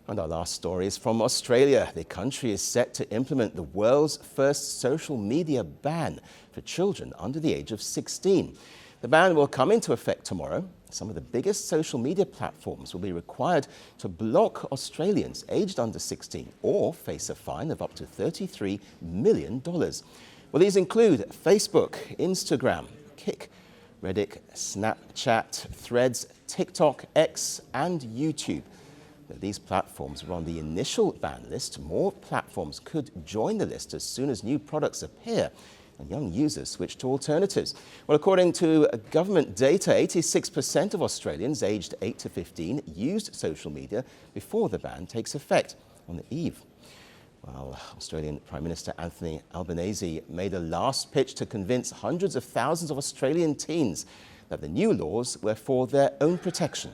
And our last story is from Australia. The country is set to implement the world's first social media ban for children under the age of 16. The ban will come into effect tomorrow. Some of the biggest social media platforms will be required to block Australians aged under 16 or face a fine of up to $33 million. Well, these include Facebook, Instagram, Kik, Reddit, Snapchat, Threads, TikTok, X and YouTube. These platforms were on the initial ban list. More platforms could join the list as soon as new products appear and young users switch to alternatives. Well, according to government data, 86% of Australians aged 8 to 15 used social media before the ban takes effect on the eve. Well, Australian Prime Minister Anthony Albanese made a last pitch to convince hundreds of thousands of Australian teens that the new laws were for their own protection.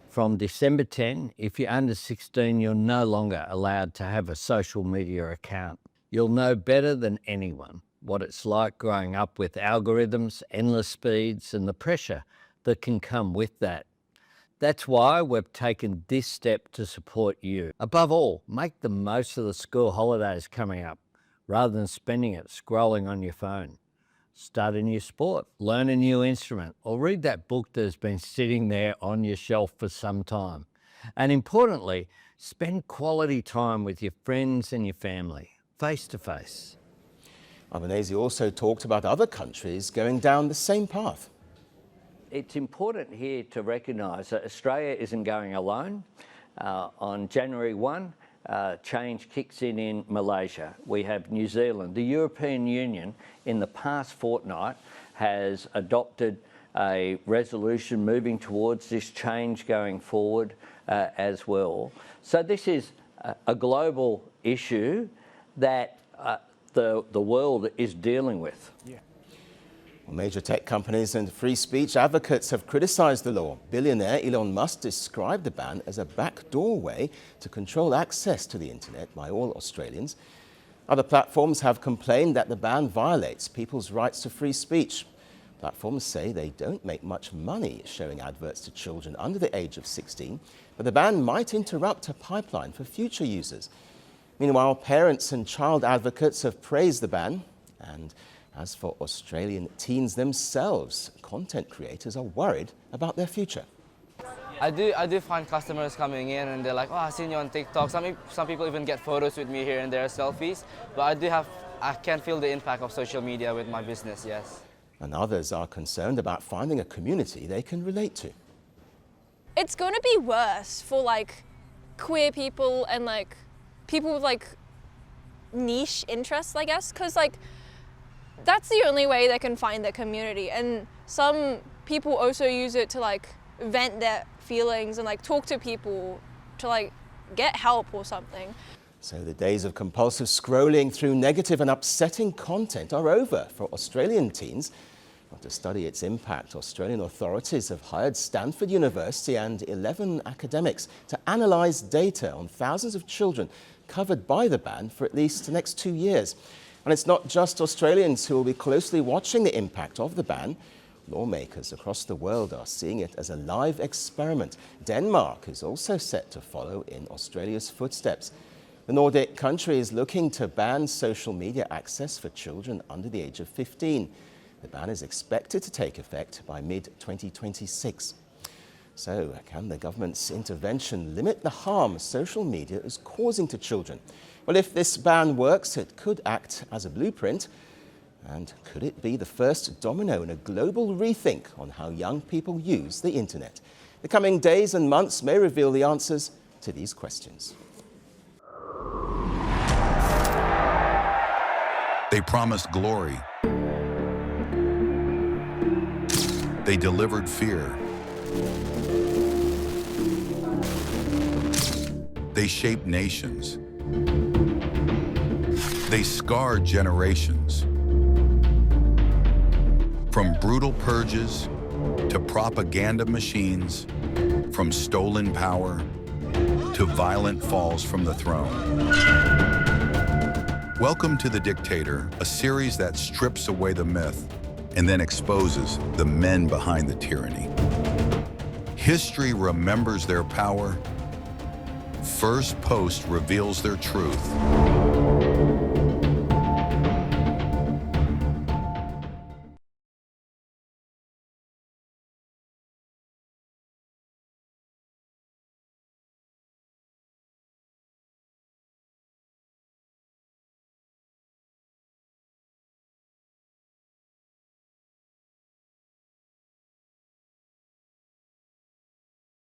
From December 10, if you're under 16, you're no longer allowed to have a social media account. You'll know better than anyone what it's like growing up with algorithms, endless speeds, and the pressure that can come with that. That's why we've taken this step to support you. Above all, make the most of the school holidays coming up, rather than spending it scrolling on your phone. Start a new sport, learn a new instrument, or read that book that's been sitting there on your shelf for some time. And importantly, spend quality time with your friends and your family, face to face. Albanese also talked about other countries going down the same path. It's important here to recognise that Australia isn't going alone. On January 1, change kicks in Malaysia. We have New Zealand. The European Union in the past fortnight has adopted a resolution moving towards this change going forward as well. So this is a global issue that the world is dealing with. Yeah. Well, major tech companies and free speech advocates have criticised the law. Billionaire Elon Musk described the ban as a backdoor way to control access to the internet by all Australians. Other platforms have complained that the ban violates people's rights to free speech. Platforms say they don't make much money showing adverts to children under the age of 16, but the ban might interrupt a pipeline for future users. Meanwhile, parents and child advocates have praised the ban. And as for Australian teens themselves, content creators are worried about their future. I do find customers coming in and they're like, oh, I've seen you on TikTok. Some people even get photos with me here and there, selfies. But I can feel the impact of social media with my business, yes. And others are concerned about finding a community they can relate to. It's going to be worse for like queer people and like people with like niche interests, I guess, because like that's the only way they can find their community. And some people also use it to like vent their feelings and like talk to people to like get help or something. So the days of compulsive scrolling through negative and upsetting content are over for Australian teens. Well, to study its impact, Australian authorities have hired Stanford University and 11 academics to analyse data on thousands of children covered by the ban for at least the next 2 years. And it's not just Australians who will be closely watching the impact of the ban. Lawmakers across the world are seeing it as a live experiment. Denmark is also set to follow in Australia's footsteps. The Nordic country is looking to ban social media access for children under the age of 15. The ban is expected to take effect by mid-2026. So, can the government's intervention limit the harm social media is causing to children? Well, if this ban works, it could act as a blueprint. And could it be the first domino in a global rethink on how young people use the internet? The coming days and months may reveal the answers to these questions. They promised glory. They delivered fear. They shaped nations. They scarred generations. From brutal purges to propaganda machines, from stolen power to violent falls from the throne. Welcome to The Dictator, a series that strips away the myth and then exposes the men behind the tyranny. History remembers their power, Firstpost reveals their truth